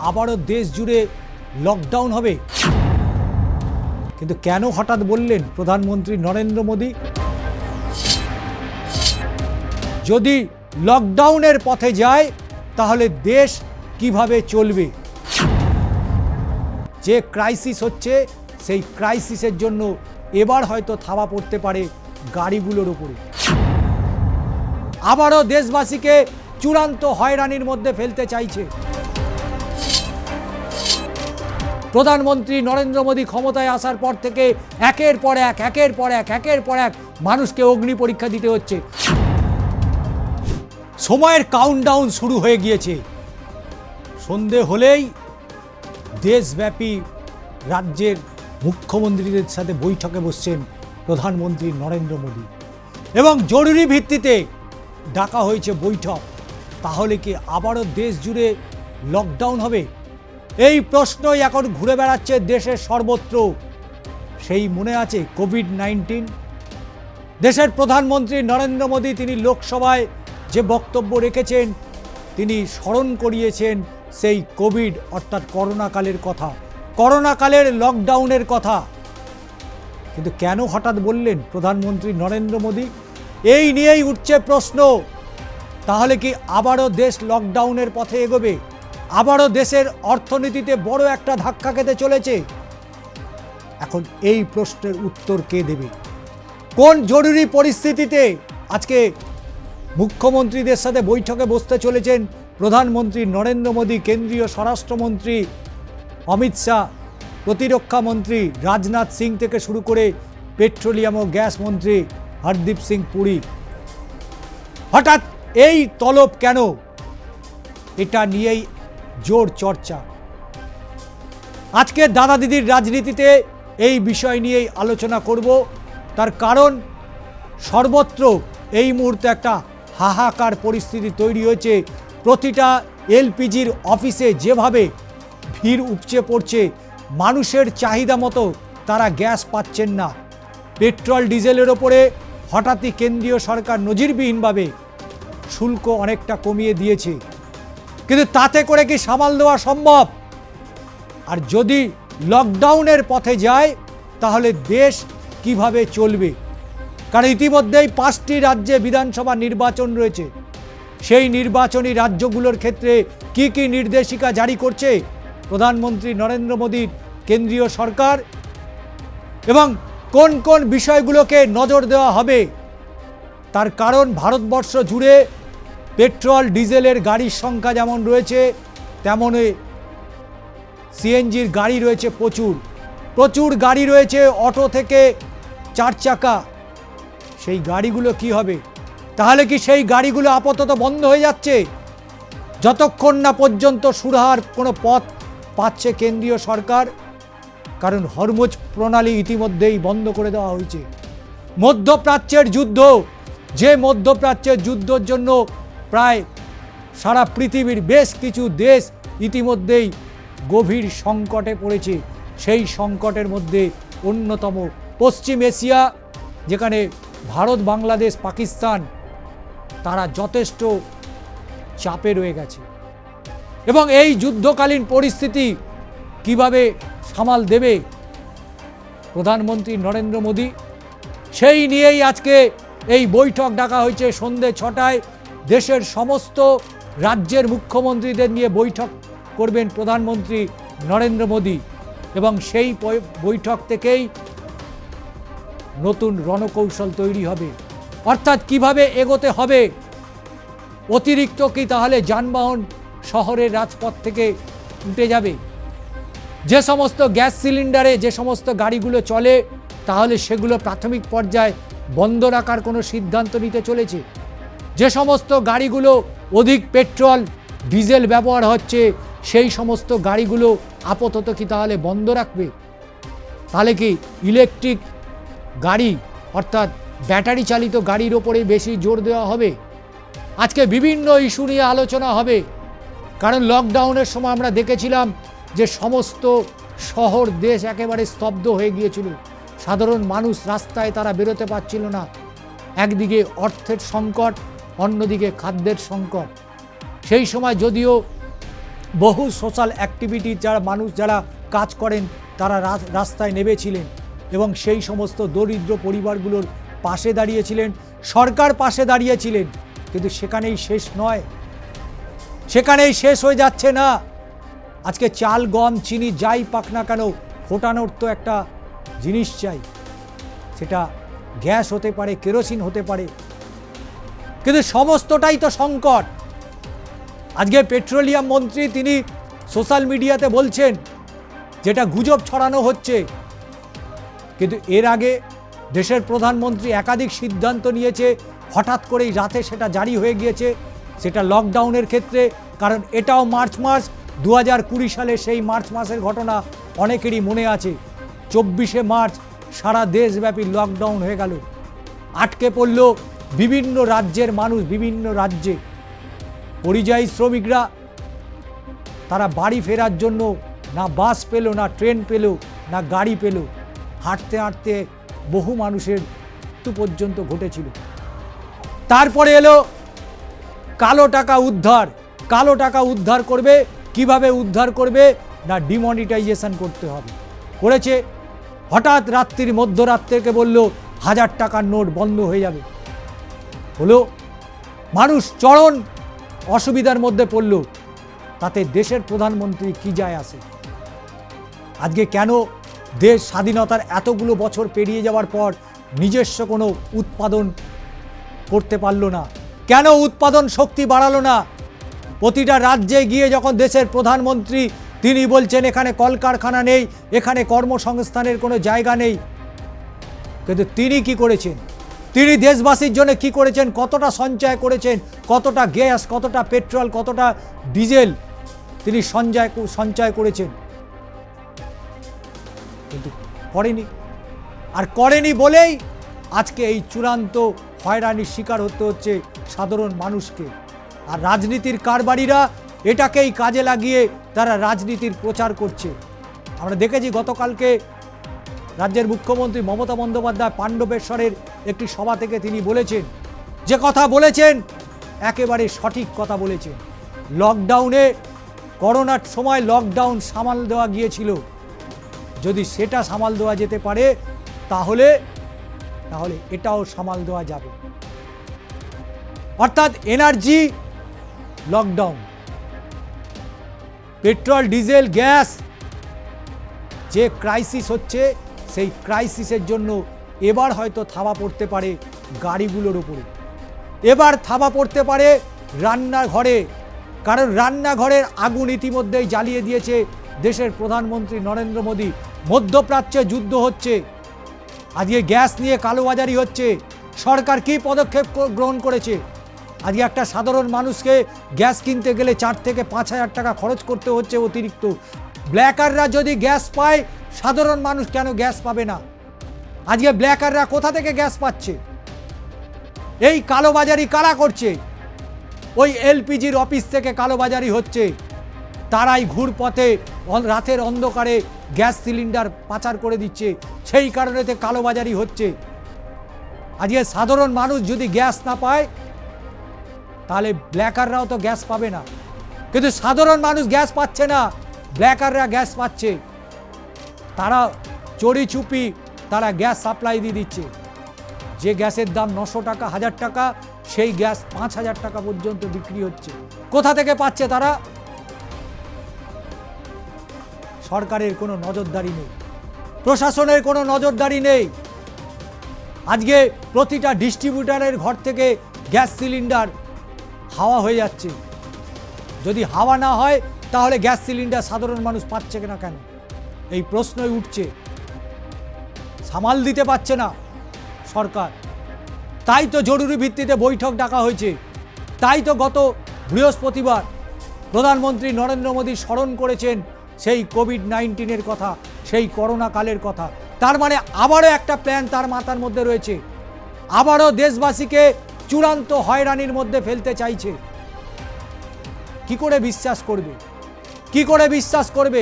আবারও দেশ জুড়ে লকডাউন হবে? কিন্তু কেন হঠাৎ বললেন প্রধানমন্ত্রী নরেন্দ্র মোদী? যদি লকডাউনের পথে যায় তাহলে দেশ কিভাবে চলবে? যে ক্রাইসিস হচ্ছে সেই ক্রাইসিসের জন্য এবার হয়তো থাবা পড়তে পারে গাড়িগুলোর উপরে। আবারও দেশবাসীকে চূড়ান্ত হয়রানির মধ্যে ফেলতে চাইছে। প্রধানমন্ত্রী নরেন্দ্র মোদী ক্ষমতায় আসার পর থেকে একের পর এক মানুষকে অগ্নি পরীক্ষা দিতে হচ্ছে। সময়ের কাউন্টডাউন শুরু হয়ে গিয়েছে। সন্ধে হলেই দেশব্যাপী রাজ্যের মুখ্যমন্ত্রীদের সাথে বৈঠকে বসছেন প্রধানমন্ত্রী নরেন্দ্র মোদী এবং জরুরি ভিত্তিতে ডাকা হয়েছে বৈঠক। তাহলে কি আবারও দেশ জুড়ে লকডাউন হবে? এই প্রশ্নই এখন ঘুরে বেড়াচ্ছে দেশের সর্বত্র। সেই মনে আছে কোভিড-19? দেশের প্রধানমন্ত্রী নরেন্দ্র মোদী তিনি লোকসভায় যে বক্তব্য রেখেছেন, তিনি স্মরণ করিয়েছেন সেই কোভিড অর্থাৎ করোনাকালের কথা, করোনাকালের লকডাউনের কথা। কিন্তু কেন হঠাৎ বললেন প্রধানমন্ত্রী নরেন্দ্র মোদী? এই নিয়েই উঠছে প্রশ্ন। তাহলে কি আবারও দেশ লকডাউনের পথে এগোবে? আবারও দেশের অর্থনীতিতে বড় একটা ধাক্কা খেতে চলেছে? এখন এই প্রশ্নের উত্তর কে দেবে? কোন জরুরি পরিস্থিতিতে আজকে মুখ্যমন্ত্রীদের সাথে বৈঠকে বসতে চলেছেন প্রধানমন্ত্রী নরেন্দ্র মোদী, কেন্দ্রীয় স্বরাষ্ট্রমন্ত্রী অমিত শাহ, প্রতিরক্ষা মন্ত্রী রাজনাথ সিং থেকে শুরু করে পেট্রোলিয়াম ও গ্যাস মন্ত্রী হরদীপ সিং পুরী? হঠাৎ এই তলব কেন? এটা নিয়েই জোর চর্চা। আজকে দাদা দিদির রাজনীতিতে এই বিষয় নিয়েই আলোচনা করব। তার কারণ সর্বত্র এই মুহূর্তে একটা হাহাকার পরিস্থিতি তৈরি হয়েছে। প্রতিটা এলপিজির অফিসে যেভাবে ভিড় উপচে পড়ছে, মানুষের চাহিদা মতো তারা গ্যাস পাচ্ছেন না। পেট্রোল ডিজেলের ওপরে হঠাৎই কেন্দ্রীয় সরকার নজিরবিহীনভাবে শুল্ক অনেকটা কমিয়ে দিয়েছে, কিন্তু তাতে করে কি সামাল দেওয়া সম্ভব? আর যদি লকডাউনের পথে যায় তাহলে দেশ কিভাবে চলবে? কারণ ইতিমধ্যেই 5টি রাজ্যে বিধানসভা নির্বাচন রয়েছে। সেই নির্বাচনী রাজ্যগুলোর ক্ষেত্রে কি কি নির্দেশিকা জারি করছে প্রধানমন্ত্রী নরেন্দ্র মোদীর কেন্দ্রীয় সরকার এবং কোন কোন বিষয়গুলোকে নজর দেওয়া হবে? তার কারণ ভারতবর্ষ জুড়ে পেট্রোল ডিজেলের গাড়ির সংখ্যা যেমন রয়েছে, তেমনই সিএনজির গাড়ি রয়েছে প্রচুর গাড়ি রয়েছে, অটো থেকে 4 চাকা। সেই গাড়িগুলো কি হবে? তাহলে কি সেই গাড়িগুলো আপাতত বন্ধ হয়ে যাচ্ছে যতক্ষণ না পর্যন্ত সুরাহার কোনো পথ পাচ্ছে কেন্দ্রীয় সরকার? কারণ হরমুজ প্রণালী ইতিমধ্যেই বন্ধ করে দেওয়া হয়েছে। মধ্যপ্রাচ্যের যুদ্ধ, যে মধ্যপ্রাচ্যের যুদ্ধের জন্য প্রায় সারা পৃথিবীর বেশ কিছু দেশ ইতিমধ্যেই গভীর সংকটে পড়েছে। সেই সংকটের মধ্যে অন্যতম পশ্চিম এশিয়া, যেখানে ভারত, বাংলাদেশ, পাকিস্তান তারা যথেষ্ট চাপে রয়ে গেছে এবং এই যুদ্ধকালীন পরিস্থিতি কিভাবে সামাল দেবে প্রধানমন্ত্রী নরেন্দ্র মোদী? সেই নিয়েই আজকে এই বৈঠক ডাকা হয়েছে। সন্ধ্যে 6টায় দেশের সমস্ত রাজ্যের মুখ্যমন্ত্রীদের নিয়ে বৈঠক করবেন প্রধানমন্ত্রী নরেন্দ্র মোদী এবং সেই বৈঠক থেকেই নতুন রণকৌশল তৈরি হবে। অর্থাৎ কিভাবে এগোতে হবে। অতিরিক্ত কি তাহলে যানবাহন শহরের রাজপথ থেকে উঠে যাবে? যে সমস্ত গ্যাস সিলিন্ডারে যে সমস্ত গাড়িগুলো চলে, তাহলে সেগুলো প্রাথমিক পর্যায়ে বন্ধ রাখার কোনো সিদ্ধান্ত নিতে চলেছে। যে সমস্ত গাড়িগুলো অধিক পেট্রোল ডিজেল ব্যবহার হচ্ছে, সেই সমস্ত গাড়িগুলো আপাতত কি তাহলে বন্ধ রাখবে? তাহলে কি ইলেকট্রিক গাড়ি অর্থাৎ ব্যাটারি চালিত গাড়ির ওপরে বেশি জোর দেওয়া হবে? আজকে বিভিন্ন ইস্যু নিয়ে আলোচনা হবে। কারণ লকডাউনের সময় আমরা দেখেছিলাম যে সমস্ত শহর দেশ একেবারে স্তব্ধ হয়ে গিয়েছিল। সাধারণ মানুষ রাস্তায় তারা বেরোতে পারছিল না। একদিকে অর্থের সংকট, অন্যদিকে খাদ্যের সংকট। সেই সময় যদিও বহু সোশ্যাল অ্যাক্টিভিটি যারা মানুষ যারা কাজ করেন তারা রাস্তায় নেমেছিলেন এবং সেই সমস্ত দরিদ্র পরিবারগুলোর পাশে দাঁড়িয়েছিলেন, সরকার পাশে দাঁড়িয়েছিলেন। কিন্তু সেখানেই শেষ নয়, সেখানেই শেষ হয়ে যাচ্ছে না। আজকে চাল, গম, চিনি যাই পাক না কেন ফোটানোর তো একটা জিনিস চাই, সেটা গ্যাস হতে পারে, কেরোসিন হতে পারে, কিন্তু সমস্তটাই তো সংকট। আজকে পেট্রোলিয়াম মন্ত্রী তিনি সোশ্যাল মিডিয়াতে বলছেন যেটা গুজব ছড়ানো হচ্ছে, কিন্তু এর আগে দেশের প্রধানমন্ত্রী একাধিক সিদ্ধান্ত নিয়েছে, হঠাৎ করেই রাতে সেটা জারি হয়ে গিয়েছে, সেটা লকডাউনের ক্ষেত্রে। কারণ এটাও মার্চ মাস, 2020 সালে সেই মার্চ মাসের ঘটনা অনেকেরই মনে আছে। 24শে মার্চ সারা দেশব্যাপী লকডাউন হয়ে গেল, আটকে পড়ল বিভিন্ন রাজ্যের মানুষ, বিভিন্ন রাজ্যে। পরিযায়ী শ্রমিকরা তারা বাড়ি ফেরার জন্য না বাস পেল, না ট্রেন পেল, না গাড়ি পেল, হাঁটতে হাঁটতে বহু মানুষের মৃত্যু পর্যন্ত ঘটেছিল। তারপরে এলো কালো টাকা উদ্ধার। কালো টাকা উদ্ধার করবে, কিভাবে উদ্ধার করবে? না ডিমনিটাইজেশন করতে হবে। করেছে, হঠাৎ রাত্রির মধ্যরাত্রিকে বলল 1000 টাকার নোট বন্ধ হয়ে যাবে। হলো, মানুষ চরম অসুবিধার মধ্যে পড়ল। তাতে দেশের প্রধানমন্ত্রী কি যায় আসে? আজকে কেন দেশ স্বাধীনতার এতগুলো বছর পেরিয়ে যাওয়ার পর নিজস্ব কোনো উৎপাদন করতে পারলো না? কেন উৎপাদন শক্তি বাড়ালো না? প্রতিটা রাজ্যে গিয়ে যখন দেশের প্রধানমন্ত্রী তিনি বলছেন এখানে কলকারখানা নেই, এখানে কর্মসংস্থানের কোনো জায়গা নেই, কিন্তু তিনি কি করেছেন? তিনি দেশবাসীর জন্য কি করেছেন? কতটা সঞ্চয় করেছেন? কতটা গ্যাস, কতটা পেট্রোল, কতটা ডিজেল তিনি সঞ্চয় করেছেন? কিন্তু করেনি। আর করেনি বলেই আজকে এই চূড়ান্ত হয়রানির শিকার হতে হচ্ছে সাধারণ মানুষকে। আর রাজনীতির কারবারিরা এটাকেই কাজে লাগিয়ে তারা রাজনীতির প্রচার করছে। আমরা দেখেছি গতকালকে রাজ্যের মুখ্যমন্ত্রী মমতা বন্দ্যোপাধ্যায় পাণ্ডবেশ্বরের একটি সভা থেকে তিনি বলেছেন, যে কথা বলেছেন একেবারে সঠিক কথা বলেছেন। লকডাউনে, করোনার সময় লকডাউন সামাল দেওয়া গিয়েছিল, যদি সেটা সামাল দেওয়া যেতে পারে তাহলে এটাও সামাল দেওয়া যাবে। অর্থাৎ energy lockdown, petrol, diesel, gas যে ক্রাইসিস হচ্ছে, সেই ক্রাইসিসের জন্য এবার হয়তো থাবা পড়তে পারে গাড়িগুলোর উপরে, এবার থাবা পড়তে পারে রান্নাঘরে। কারণ রান্নাঘরের আগুন ইতিমধ্যেই জ্বালিয়ে দিয়েছে দেশের প্রধানমন্ত্রী নরেন্দ্র মোদী। মধ্যপ্রাচ্যে যুদ্ধ হচ্ছে, আজকে গ্যাস নিয়ে কালোবাজারি হচ্ছে। সরকার কি পদক্ষেপ গ্রহণ করেছে? আজকে একটা সাধারণ মানুষকে গ্যাস কিনতে গেলে 4 থেকে 5,000 টাকা খরচ করতে হচ্ছে অতিরিক্ত। ব্ল্যাকাররা যদি গ্যাস পায়, সাধারণ মানুষ কেন গ্যাস পাবে না? আজকে ব্ল্যাকাররা কোথা থেকে গ্যাস পাচ্ছে? এই কালোবাজারি কারা করছে? ওই এলপিজির অফিস থেকে কালোবাজারি হচ্ছে। তারাই ঘুরপথে রাতের অন্ধকারে গ্যাস সিলিন্ডার পাচার করে দিচ্ছে, সেই কারণেতে কালোবাজারি হচ্ছে। আজকে সাধারণ মানুষ যদি গ্যাস না পায় তাহলে ব্ল্যাকাররাও তো গ্যাস পাবে না। কিন্তু সাধারণ মানুষ গ্যাস পাচ্ছে না, ব্ল্যাকাররা গ্যাস পাচ্ছে। তারা চড়ি চুপি তারা গ্যাস সাপ্লাই দিয়ে দিচ্ছে। যে গ্যাসের দাম 900 টাকা, 1000 টাকা, সেই গ্যাস 5000 টাকা পর্যন্ত বিক্রি হচ্ছে। কোথা থেকে পাচ্ছে তারা? সরকারের কোনো নজরদারি নেই, প্রশাসনের কোনো নজরদারি নেই। আজকে প্রতিটা ডিস্ট্রিবিউটারের ঘর থেকে গ্যাস সিলিন্ডার হাওয়া হয়ে যাচ্ছে। যদি হাওয়া না হয় তাহলে গ্যাস সিলিন্ডার সাধারণ মানুষ পাচ্ছে না কেন? এই প্রশ্নই উঠছে। সামাল দিতে পারছে না সরকার। তাই তো জরুরি ভিত্তিতে বৈঠক ডাকা হয়েছে। তাই তো গত বৃহস্পতিবার প্রধানমন্ত্রী নরেন্দ্র মোদী স্মরণ করেছেন সেই কোভিড-19-এর কথা, সেই করোনা কালের কথা। তার মানে আবারও একটা প্ল্যান তার মাথার মধ্যে রয়েছে, আবারও দেশবাসীকে চূড়ান্ত হয়রানির মধ্যে ফেলতে চাইছে। কি করে বিশ্বাস করবে? কি করে বিশ্বাস করবে?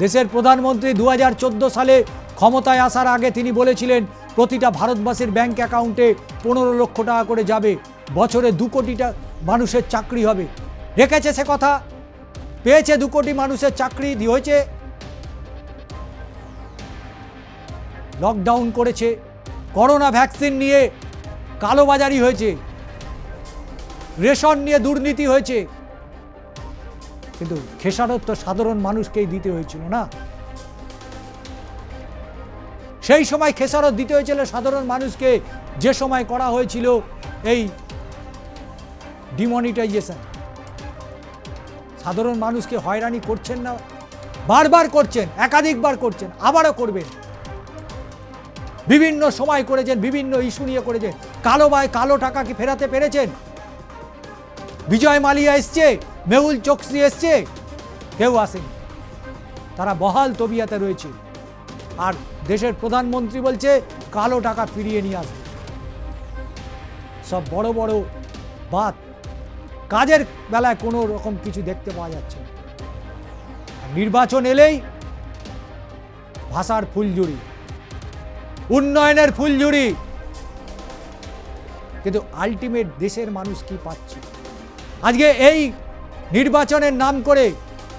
দেশের প্রধানমন্ত্রী 2014 সালে ক্ষমতায় আসার আগে তিনি বলেছিলেন প্রতিটা ভারতবাসীর ব্যাংক অ্যাকাউন্টে 15 লক্ষ টাকা করে যাবে, বছরে 2 কোটি মানুষের চাকরি হবে। রেখেছে সে কথা? পেয়েছে 2 কোটি মানুষের চাকরি হয়েছে, লকডাউন করেছে, করোনা ভ্যাকসিন নিয়ে কালোবাজারি হয়েছে, রেশন নিয়ে দুর্নীতি হয়েছে, কিন্তু খেসারত তো সাধারণ মানুষকেই দিতে হয়েছিল না? সেই সময় খেসারত দিতে হয়েছিল সাধারণ মানুষকে, যে সময় করা হয়েছিল এই ডিমনিটাইজেশন। সাধারণ মানুষকে হয়রানি করছেন না? বারবার করছেন, একাধিকবার করছেন, আবারও করবেন। বিভিন্ন সময় করেছেন, বিভিন্ন ইস্যু নিয়ে করেছেন। কালো টাকা কি ফেরাতে পেরেছেন? বিজয় মালিয়া এসছে, মেহুল চোকসি এসছে, কেউ আসেনি। তারা বহাল তবিয়াতে রয়েছে। আর দেশের প্রধানমন্ত্রী বলছে কালো টাকা ফিরিয়ে নিয়ে আসবে। সব বড় বড় বাত, কাজের বেলায় কোনো রকম কিছু দেখতে পাওয়া যাচ্ছে না। নির্বাচন এলেই ভাষার ফুলঝুরি, উন্নয়নের ফুলঝুরি, কিন্তু আলটিমেট দেশের মানুষ কি পাচ্ছে? আজকে এই নির্বাচনের নাম করে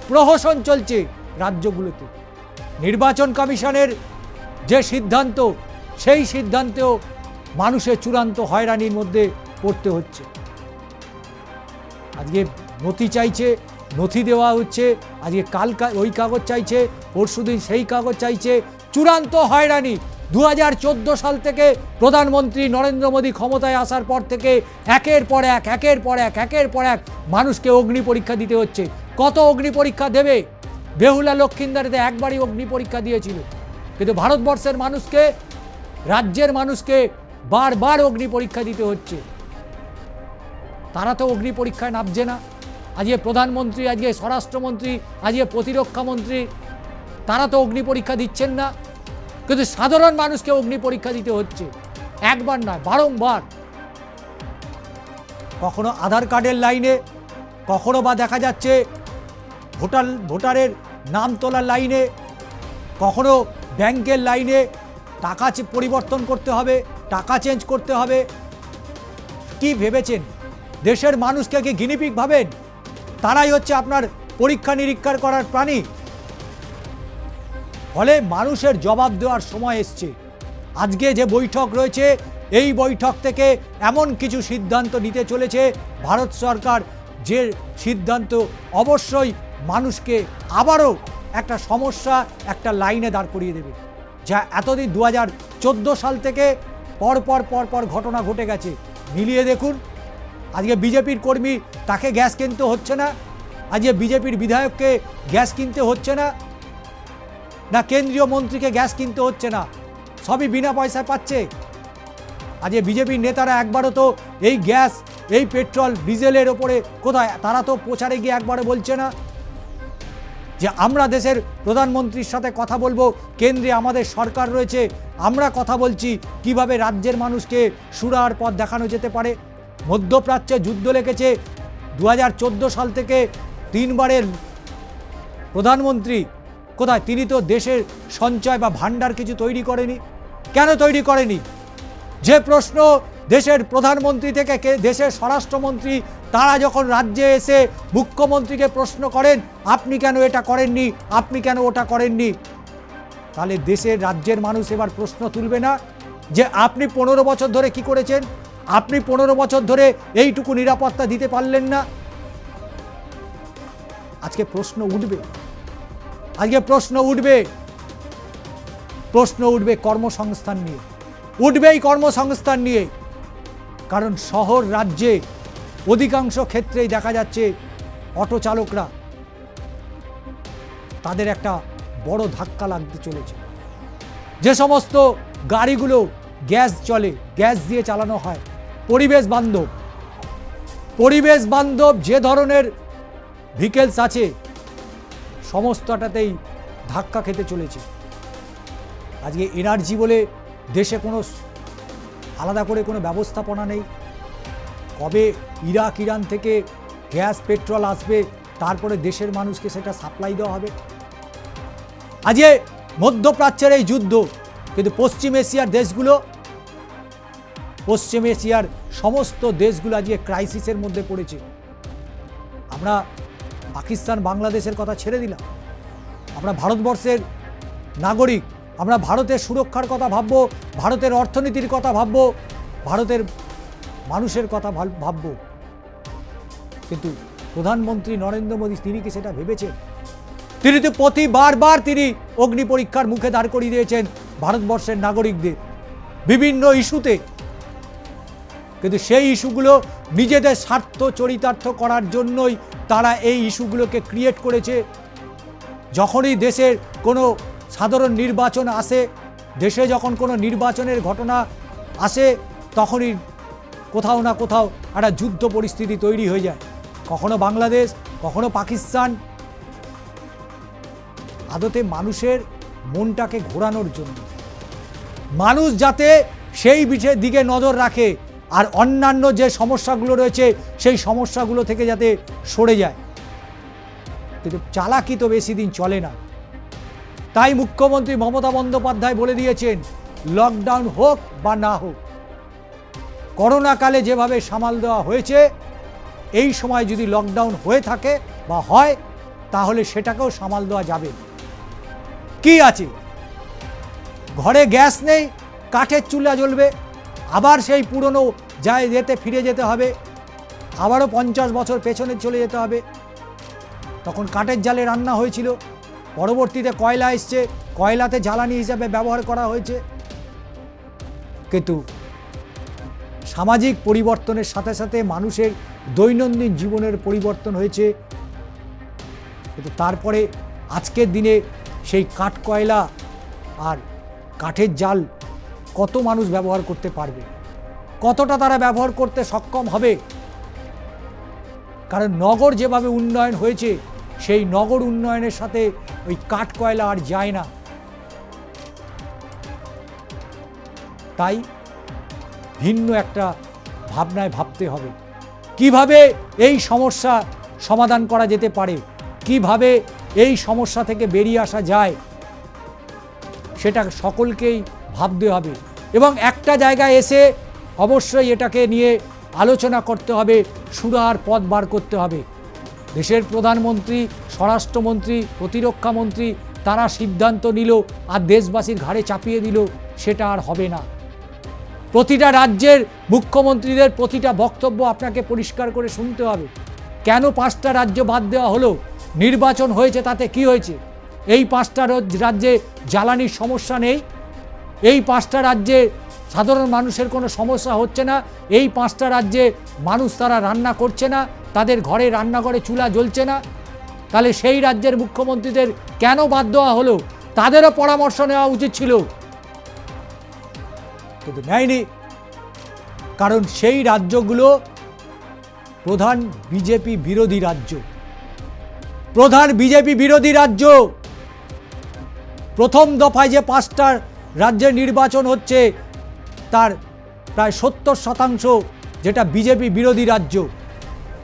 প্রহসন চলছে রাজ্যগুলোতে। নির্বাচন কমিশনের যে সিদ্ধান্ত, সেই সিদ্ধান্তেও মানুষের চূড়ান্ত হয়রানির মধ্যে পড়তে হচ্ছে। আজকে নথি চাইছে, নথি দেওয়া হচ্ছে, আজকে কাল ওই কাগজ চাইছে, পরশুদিন সেই কাগজ চাইছে। চূড়ান্ত হয়রানি। 2014 সাল থেকে প্রধানমন্ত্রী নরেন্দ্র মোদী ক্ষমতায় আসার পর থেকে একের পর এক মানুষকে অগ্নি পরীক্ষা দিতে হচ্ছে। কত অগ্নি পরীক্ষা দেবে? বেহুলা লক্ষিন্দারিতে একবারই অগ্নি পরীক্ষা দিয়েছিল, কিন্তু ভারতবর্ষের মানুষকে, রাজ্যের মানুষকে বারবার অগ্নি পরীক্ষা দিতে হচ্ছে। তারা তো অগ্নি পরীক্ষায় নামছে না। আজকে প্রধানমন্ত্রী, আজকে স্বরাষ্ট্রমন্ত্রী, আজকে প্রতিরক্ষা মন্ত্রী, তারা তো অগ্নি পরীক্ষা দিচ্ছেন না, কিন্তু সাধারণ মানুষকে অগ্নি পরীক্ষা দিতে হচ্ছে। একবার নয়, বারংবার। কখনো আধার কার্ডের লাইনে, কখনো বা দেখা যাচ্ছে ভোটারের নাম তোলার লাইনে, কখনো ব্যাংকের লাইনে টাকা পরিবর্তন করতে হবে, টাকা চেঞ্জ করতে হবে। কি ভেবেছেন? দেশের মানুষকে কি গিনিপিগ ভাবেন? তারাই হচ্ছে আপনার পরীক্ষা নিরীক্ষা করার প্রাণী। ফলে মানুষের জবাব দেওয়ার সময় এসছে। আজকে যে বৈঠক রয়েছে, এই বৈঠক থেকে এমন কিছু সিদ্ধান্ত নিতে চলেছে ভারত সরকার, যে সিদ্ধান্ত অবশ্যই মানুষকে আবারও একটা সমস্যা, একটা লাইনে দাঁড় করিয়ে দেবে। যা এতদিন 2014 সাল থেকে পর ঘটনা ঘটে গেছে। মিলিয়ে দেখুন, আজকে বিজেপির কর্মী, তাকে গ্যাস কিনতে হচ্ছে না। আজকে বিজেপির বিধায়ককে গ্যাস কিনতে হচ্ছে না, না কেন্দ্রীয় মন্ত্রীকে গ্যাস কিনতে হচ্ছে না, সবই বিনা পয়সায় পাচ্ছে। আজকে বিজেপির নেতারা একবারও তো এই গ্যাস, এই পেট্রোল ডিজেলের ওপরে কোথায়, তারা তো প্রচারে গিয়ে একবারও বলছে না যে আমরা দেশের প্রধানমন্ত্রীর সাথে কথা বলবো, কেন্দ্রে আমাদের সরকার রয়েছে, আমরা কথা বলছি কিভাবে রাজ্যের মানুষকে সুরাহার পথ দেখানো যেতে পারে। মধ্যপ্রাচ্যে যুদ্ধ লেগেছে 2014 সাল থেকে, 3 বারের প্রধানমন্ত্রী কোথায়? তিনি তো দেশের সঞ্চয় বা ভাণ্ডার কিছু তৈরি করেনি। কেন তৈরি করেনি? যে প্রশ্ন দেশের প্রধানমন্ত্রী থেকে দেশের স্বরাষ্ট্রমন্ত্রী, তারা যখন রাজ্যে এসে মুখ্যমন্ত্রীকে প্রশ্ন করেন, আপনি কেন এটা করেননি, আপনি কেন ওটা করেননি, তাহলে দেশের, রাজ্যের মানুষ এবার প্রশ্ন তুলবে না যে আপনি 15 বছর ধরে কি করেছেন? আপনি 15 বছর ধরে এইটুকু নিরাপত্তা দিতে পারলেন না। আজকে প্রশ্ন উঠবে, আজকে প্রশ্ন উঠবে কর্মসংস্থান নিয়ে, উঠবেই কর্মসংস্থান নিয়ে। কারণ শহর রাজ্যে অধিকাংশ ক্ষেত্রেই দেখা যাচ্ছে অটো চালকরা, তাদের একটা বড় ধাক্কা লাগতে চলেছে। যে সমস্ত গাড়িগুলো গ্যাস চলে, গ্যাস দিয়ে চালানো হয়, পরিবেশ বান্ধব যে ধরনের ভেহিকেলস আছে, সমস্তটাতেই ধাক্কা খেতে চলেছে। আজকে এনার্জি বলে দেশে কোনো আলাদা করে কোনো ব্যবস্থাপনা নেই। কবে ইরান থেকে গ্যাস পেট্রোল আসবে, তারপরে দেশের মানুষকে সেটা সাপ্লাই দেওয়া হবে। আজকে মধ্যপ্রাচ্যের এই যুদ্ধ, কিন্তু পশ্চিম এশিয়ার সমস্ত দেশগুলো আজকে ক্রাইসিসের মধ্যে পড়েছে। আমরা পাকিস্তান বাংলাদেশের কথা ছেড়ে দিলাম, আমরা ভারতবর্ষের নাগরিক, আমরা ভারতের সুরক্ষার কথা ভাববো, ভারতের অর্থনীতির কথা ভাববো, ভারতের মানুষের কথা ভাববো। কিন্তু প্রধানমন্ত্রী নরেন্দ্র মোদী তিনি কি সেটা ভেবেছেন? তিনি তো বারবার তিনি অগ্নি পরীক্ষার মুখে দাঁড় করিয়ে দিয়েছেন ভারতবর্ষের নাগরিকদের বিভিন্ন ইস্যুতে। কিন্তু সেই ইস্যুগুলো নিজেদের স্বার্থ চরিতার্থ করার জন্যই তারা এই ইস্যুগুলোকে ক্রিয়েট করেছে। যখনই দেশের কোনো সাধারণ নির্বাচন আসে, দেশে যখন কোনো নির্বাচনের ঘটনা আসে, তখনই কোথাও না কোথাও একটা যুদ্ধ পরিস্থিতি তৈরি হয়ে যায়, কখনো বাংলাদেশ, কখনো পাকিস্তান। আদতে মানুষের মনটাকে ঘোরানোর জন্য, মানুষ যাতে সেই বিষয়ের দিকে নজর রাখে আর অন্যান্য যে সমস্যাগুলো রয়েছে সেই সমস্যাগুলো থেকে যাতে সরে যায়। কিন্তু চালাকি তো বেশি দিন চলে না। তাই মুখ্যমন্ত্রী মমতা বন্দ্যোপাধ্যায় বলে দিয়েছেন, লকডাউন হোক বা না হোক, করোনাকালে যেভাবে সামাল দেওয়া হয়েছে, এই সময় যদি লকডাউন হয়ে থাকে বা হয়, তাহলে সেটাকেও সামাল দেওয়া যাবে। কি আছে, ঘরে গ্যাস নেই, কাঠের চুলা জ্বলবে, আবার সেই পুরনো যেতে ফিরে যেতে হবে, আবারও 50 বছর পেছনে চলে যেতে হবে। তখন কাঠের জালে রান্না হয়েছিল, পরবর্তীতে কয়লা এসছে, কয়লাতে জ্বালানি হিসাবে ব্যবহার করা হয়েছে। কিন্তু সামাজিক পরিবর্তনের সাথে সাথে মানুষের দৈনন্দিন জীবনের পরিবর্তন হয়েছে। কিন্তু তারপরে আজকের দিনে সেই কাঠ কয়লা আর কাঠের জাল কত মানুষ ব্যবহার করতে পারবে, কতটা তারা ব্যবহার করতে সক্ষম হবে? কারণ নগর যেভাবে উন্নয়ন হয়েছে, সেই নগর উন্নয়নের সাথে ওই কাঠ কয়লা আর যায় না। তাই ভিন্ন একটা ভাবনায় ভাবতে হবে, কিভাবে এই সমস্যা সমাধান করা যেতে পারে, কিভাবে এই সমস্যা থেকে বেরিয়ে আসা যায়, সেটা সকলকেই ভাবতে হবে। এবং একটা জায়গায় এসে অবশ্যই এটাকে নিয়ে আলোচনা করতে হবে, সুরাহার পথ বার করতে হবে। দেশের প্রধানমন্ত্রী, স্বরাষ্ট্রমন্ত্রী, প্রতিরক্ষা মন্ত্রী তারা সিদ্ধান্ত নিল আর দেশবাসীর ঘাড়ে চাপিয়ে দিল, সেটা আর হবে না। প্রতিটা রাজ্যের মুখ্যমন্ত্রীদের প্রতিটা বক্তব্য আপনাকে পরিষ্কার করে শুনতে হবে। কেন 5টা রাজ্য বাদ দেওয়া হলো? নির্বাচন হয়েছে, তাতে কি হয়েছে? এই 5টা রাজ্যে জ্বালানির সমস্যা নেই, এই 5টা রাজ্যে সাধারণ মানুষের কোনো সমস্যা হচ্ছে না, এই 5টা রাজ্যে মানুষ তারা রান্না করছে না, তাদের ঘরে রান্নাঘরে চুলা জ্বলছে না। তাহলে সেই রাজ্যের মুখ্যমন্ত্রীদের কেন বাদ দেওয়া হলো? তাদেরও পরামর্শ নেওয়া উচিত ছিল, কিন্তু নেয়নি। কারণ সেই রাজ্যগুলো প্রধান বিজেপি বিরোধী রাজ্য, প্রধান বিজেপি বিরোধী রাজ্য। প্রথম দফায় যে 5টা রাজ্যের নির্বাচন হচ্ছে, তার প্রায় 70% যেটা বিজেপি বিরোধী রাজ্য।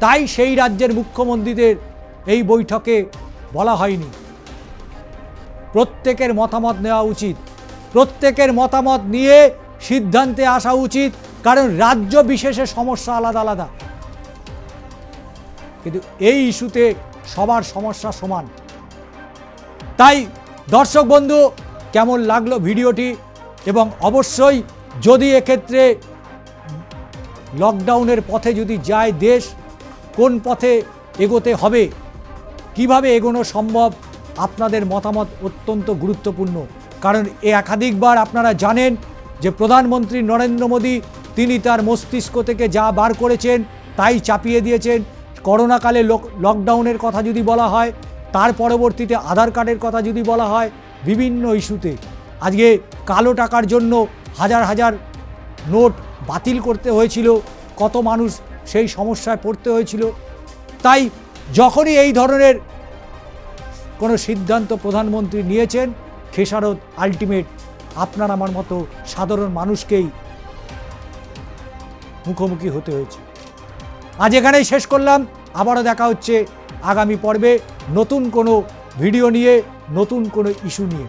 তাই সেই রাজ্যের মুখ্যমন্ত্রীদের এই বৈঠকে বলা হয়নি। প্রত্যেকের মতামত নেওয়া উচিত, প্রত্যেকের মতামত নিয়ে সিদ্ধান্তে আসা উচিত, কারণ রাজ্য বিশেষে সমস্যা আলাদা আলাদা। কিন্তু এই ইস্যুতে সবার সমস্যা সমান। তাই দর্শক বন্ধু, কেমন লাগলো ভিডিওটি? এবং অবশ্যই যদি এক্ষেত্রে লকডাউনের পথে যদি যায় দেশ, কোন পথে এগোতে হবে, কিভাবে এগোনো সম্ভব, আপনাদের মতামত অত্যন্ত গুরুত্বপূর্ণ। কারণ একাধিকবার আপনারা জানেন যে প্রধানমন্ত্রী নরেন্দ্র মোদী তিনি তার মস্তিষ্ক থেকে যা বার করেছেন তাই চাপিয়ে দিয়েছেন। করোনাকালে লকডাউনের কথা যদি বলা হয়, তার পরবর্তীতে আধার কার্ডের কথা যদি বলা হয়, বিভিন্ন ইস্যুতে আজকে কালো টাকার জন্য হাজার হাজার নোট বাতিল করতে হয়েছিল, কত মানুষ সেই সমস্যায় পড়তে হয়েছিল। তাই যখনই এই ধরনের কোনো সিদ্ধান্ত প্রধানমন্ত্রী নিয়েছেন, খেসারত আলটিমেট আপনার আমার মতো সাধারণ মানুষকেই মুখোমুখি হতে হয়েছে। আজ এখানেই শেষ করলাম, আবারও দেখা হচ্ছে আগামী পর্বে নতুন কোনো ভিডিও নিয়ে, নতুন কোনো ইস্যু নিয়ে।